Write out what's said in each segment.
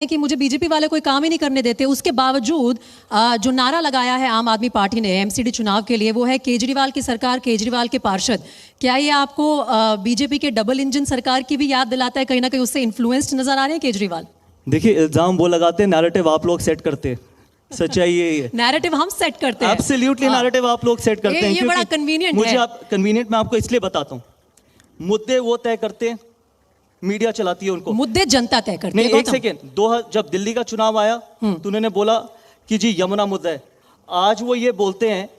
कि मुझे बीजेपी वाले कोई काम ही नहीं करने देते, उसके बावजूद जो नारा लगाया है आम आदमी पार्टी ने एमसीडी चुनाव के लिए वो है केजरीवाल की सरकार, केजरीवाल के पार्षद। क्या ये आपको बीजेपी के डबल इंजन सरकार की भी याद दिलाता है? कहीं ना कहीं उससे इन्फ्लुएंस्ड नजर आ रहे हैं केजरीवाल? देखिए, इल्जाम वो लगाते हैं, नैरेटिव आप लोग सेट करते हैं। सच्चाई यही है, नैरेटिव हम सेट करते हैं। एब्सोल्युटली नैरेटिव आप लोग सेट करते हैं। ये बड़ा कन्वीनियंट मुझे है। आप कन्वीनियंट मैं आपको इसलिए बताता हूँ, मुद्दे वो तय करते हैं, मीडिया चलाती है उनको। मुद्दे जनता तय करती है। नहीं, एक सेकेंड, जब दिल्ली का चुनाव आया तो उन्होंने बोला कि जी यमुना मुद्दा है। आज वो ये बोलते हैं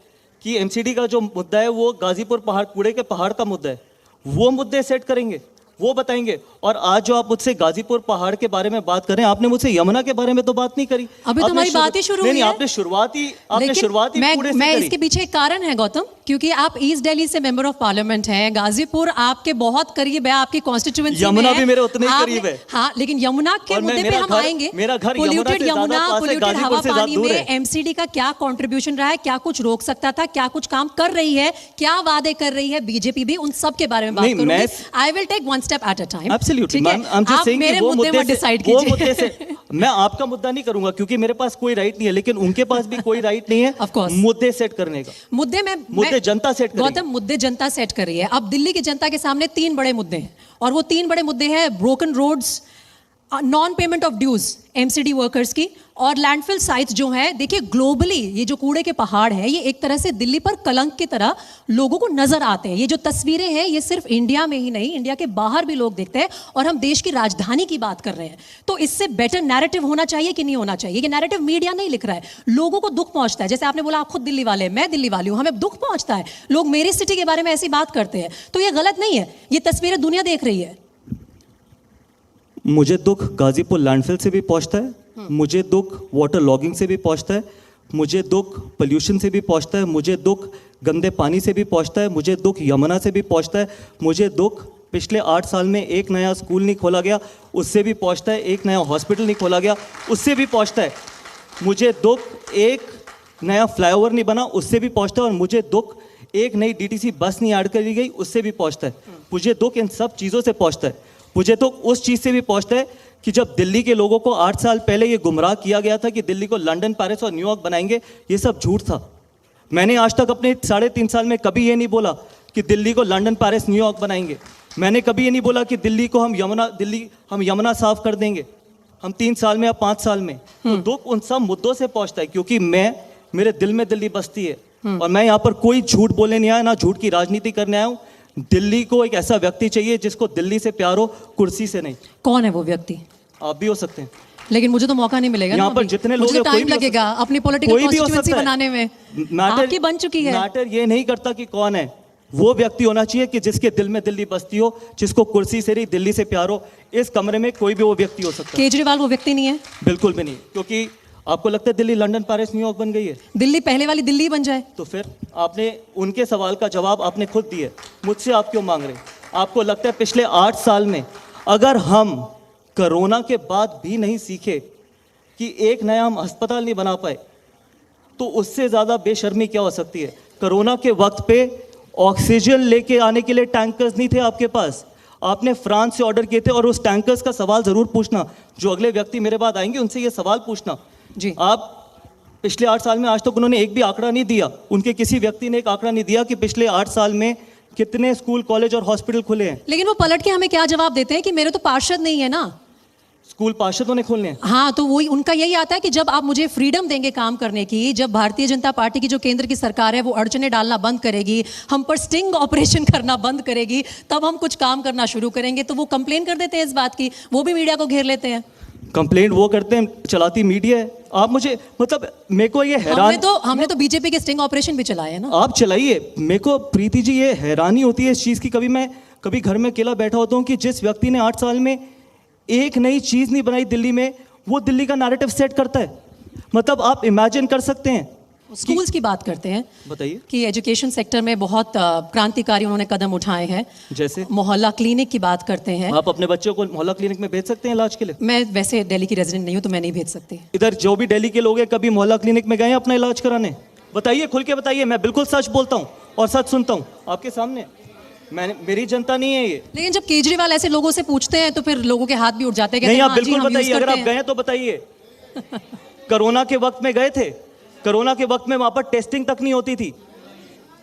कि एमसीडी का जो मुद्दा है वो गाजीपुर पहाड़, कूड़े के पहाड़ का मुद्दा है। वो मुद्दे सेट करेंगे, वो बताएंगे। और आज जो आप मुझसे गाजीपुर पहाड़ के बारे में बात कर रहे हैं, आपने मुझसे यमुना के बारे में तो बात नहीं करी। अभी तुम्हारी बात ही शुरू हुई है। नहीं, आपने शुरुआत ही कूड़े से करी। इसके पीछे एक कारण है गौतम, क्योंकि आप ईस्ट दिल्ली से मेंबर ऑफ पार्लियामेंट हैं, गाजीपुर आपके बहुत करीब है, आपकी कॉन्स्टिट्यूएंसी में। यमुना भी मेरे उतने ही करीब है। हाँ, लेकिन यमुना के मुद्दे पे हम आएंगे। मेरा घर पोल्यूटेड यमुना, पोल्यूटेड हवा पानी में एमसीडी का क्या कॉन्ट्रीब्यूशन रहा है, क्या कुछ रोक सकता था, क्या कुछ काम कर रही है, क्या वादे कर रही है बीजेपी भी, उन सब के बारे में बात करूंगी। I will take one step at a time. Absolutely, I'm just saying कि वो मुद्दे से मैं आपका मुद्दा नहीं करूंगा क्योंकि मेरे पास कोई राइट नहीं है, लेकिन उनके पास भी कोई राइट नहीं है मुद्दे सेट करने का। मुद्दे जनता सेट करेगी। गौतम, मुद्दे जनता सेट कर रही है। अब दिल्ली की जनता के सामने 3 बड़े मुद्दे हैं, और वो 3 बड़े मुद्दे हैं broken roads, non payment of dues MCD workers की, और लैंडफिल साइट्स जो है। देखिए, ग्लोबली ये जो कूड़े के पहाड़ है, ये एक तरह से दिल्ली पर कलंक की तरह लोगों को नजर आते हैं। ये जो तस्वीरें हैं, ये सिर्फ इंडिया में ही नहीं, इंडिया के बाहर भी लोग देखते हैं, और हम देश की राजधानी की बात कर रहे हैं। तो इससे बेटर नैरेटिव होना चाहिए कि नहीं होना चाहिए? ये नैरेटिव मीडिया नहीं लिख रहा है, लोगों को दुख पहुंचता है। जैसे आपने बोला, आप खुद दिल्ली वाले, मैं दिल्ली वाली हूं, हमें दुख पहुंचता है, लोग मेरी सिटी के बारे में ऐसी बात करते हैं। तो ये गलत नहीं है, ये तस्वीरें दुनिया देख रही है। मुझे दुख गाजीपुर लैंडफिल से भी पहुंचता है, मुझे दुख वाटर लॉगिंग से भी पहुंचता है, मुझे दुख पोल्यूशन से भी पहुंचता है, मुझे दुख गंदे पानी से भी पहुंचता है, मुझे दुख यमुना से भी पहुंचता है, मुझे दुख पिछले 8 साल में एक नया स्कूल नहीं खोला गया उससे भी पहुंचता है, एक नया हॉस्पिटल नहीं खोला गया उससे भी पहुंचता है, मुझे दुख एक नया फ्लाईओवर नहीं बना उससे भी पहुंचता है, और मुझे दुख एक नई डीटीसी बस नहीं ऐड करी गई उससे भी पहुंचता है। मुझे दुख इन सब चीज़ों से पहुंचता है। मुझे तो उस चीज़ से भी पहुंचता है कि जब दिल्ली के लोगों को 8 साल पहले ये गुमराह किया गया था कि दिल्ली को लंदन, पेरिस और न्यूयॉर्क बनाएंगे, ये सब झूठ था। मैंने आज तक अपने 3.5 साल में कभी ये नहीं बोला कि दिल्ली को लंदन, पेरिस, न्यूयॉर्क बनाएंगे। मैंने कभी ये नहीं बोला कि दिल्ली को हम यमुना साफ कर देंगे, हम 3 साल में या 5 साल में। तो दुख उन सब मुद्दों से पहुंचता है क्योंकि मेरे दिल में दिल्ली बसती है, और मैं यहाँ पर कोई झूठ बोलने नहीं आया, ना झूठ की राजनीति करने आया हूँ। दिल्ली को एक ऐसा व्यक्ति चाहिए जिसको दिल्ली से प्यार हो, कुर्सी से नहीं। कौन है वो व्यक्ति? आप भी हो सकते हैं, लेकिन मुझे तो मौका नहीं मिलेगा। यहाँ पर जितने लोग हैं, टाइम लगेगा अपनी पॉलिटिकल कॉन्स्टिट्यूएंसी बनाने में। आपकी बन चुकी है। मैटर ये नहीं करता कि कौन है, वो व्यक्ति होना चाहिए कि जिसके दिल में दिल्ली बसती हो, जिसको कुर्सी से नहीं दिल्ली से प्यार हो। इस कमरे में कोई भी वो व्यक्ति हो सकता है। केजरीवाल वो व्यक्ति नहीं है? बिल्कुल भी नहीं, क्योंकि आपको लगता है दिल्ली लंदन, पेरिस, न्यूयॉर्क बन गई है? दिल्ली पहले वाली दिल्ली बन जाए तो फिर आपने उनके सवाल का जवाब आपने खुद दिए, मुझसे आप क्यों मांग रहे? आपको लगता है पिछले 8 साल में अगर हम कोरोना के बाद भी नहीं सीखे कि एक नया हम अस्पताल नहीं बना पाए, तो उससे ज़्यादा बेशर्मी क्या हो सकती है? कोरोना के वक्त पे ऑक्सीजन लेके आने के लिए टैंकर्स नहीं थे आपके पास, आपने फ्रांस से ऑर्डर किए थे। और उस टैंकर्स का सवाल ज़रूर पूछना, जो अगले व्यक्ति मेरे बाद आएंगे उनसे ये सवाल पूछना जी। आप पिछले 8 साल में आज तक उन्होंने एक भी आंकड़ा नहीं दिया, उनके किसी व्यक्ति ने एक आंकड़ा नहीं दिया कि पिछले 8 साल में कितने स्कूल, कॉलेज और हॉस्पिटल खुले हैं। लेकिन वो पलट के हमें क्या जवाब देते हैं कि मेरे तो पार्षद नहीं है ना। स्कूल पार्षदों ने खोलने हैं। हाँ, तो वही उनका यही आता है कि जब आप मुझे फ्रीडम देंगे काम करने की, जब भारतीय जनता पार्टी की जो केंद्र की सरकार है वो अड़चने डालना बंद करेगी, हम पर स्टिंग ऑपरेशन करना बंद करेगी, तब हम कुछ काम करना शुरू करेंगे। तो वो कंप्लेन कर देते हैं इस बात की, वो भी मीडिया को घेर लेते हैं। कंप्लेंट वो करते हैं, चलाती मीडिया है। आप मुझे मतलब मेरे को ये हैरान, हमने तो बीजेपी के स्टिंग ऑपरेशन भी चलाए हैं ना। आप चलाइए। मेरे को प्रीति जी ये हैरानी होती है इस चीज़ की, कभी घर में अकेला बैठा होता हूँ कि जिस व्यक्ति ने 8 साल में एक नई चीज़ नहीं बनाई दिल्ली में, वो दिल्ली का नैरेटिव सेट करता है। मतलब आप इमेजिन कर सकते हैं। स्कूल्स की बात करते हैं, बताइए, कि एजुकेशन सेक्टर में बहुत क्रांतिकारी उन्होंने कदम उठाए हैं। जैसे मोहल्ला क्लिनिक की बात करते हैं। आप अपने बच्चों को मोहल्ला क्लिनिक में भेज सकते हैं इलाज के लिए? मैं वैसे दिल्ली की रेजिडेंट नहीं हूँ, तो मैं नहीं भेज सकती। इधर जो भी दिल्ली के लोग हैं, कभी मोहल्ला क्लिनिक में गए हैं अपना इलाज कराने? बताइए, खुल के बताइए। मैं बिल्कुल सच बोलता हूँ और सच सुनता हूँ आपके सामने। मेरी जनता नहीं है ये। लेकिन जब केजरीवाल ऐसे लोगों से पूछते हैं तो फिर लोगों के हाथ भी उठ जाते हैं, कहते नहीं, हैं, आप हाँ जी, बिल्कुल हम यूज बताइए, अगर करते आप हैं। गए तो बताइए। कोरोना के वक्त में गए थे, कोरोना के वक्त में वहां पर टेस्टिंग तक नहीं होती थी।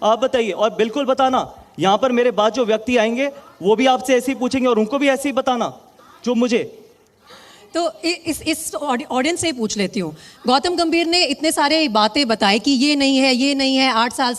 आप बताइए, और बिल्कुल बताना, यहाँ पर मेरे बाद जो व्यक्ति आएंगे वो भी आपसे ऐसे ही पूछेंगे और उनको भी ऐसे ही बताना जो मुझे। तो इस ऑडियंस से ही पूछ लेती हूँ, गौतम गंभीर ने इतने सारे बातें बताई कि ये नहीं है, ये नहीं है, 8 साल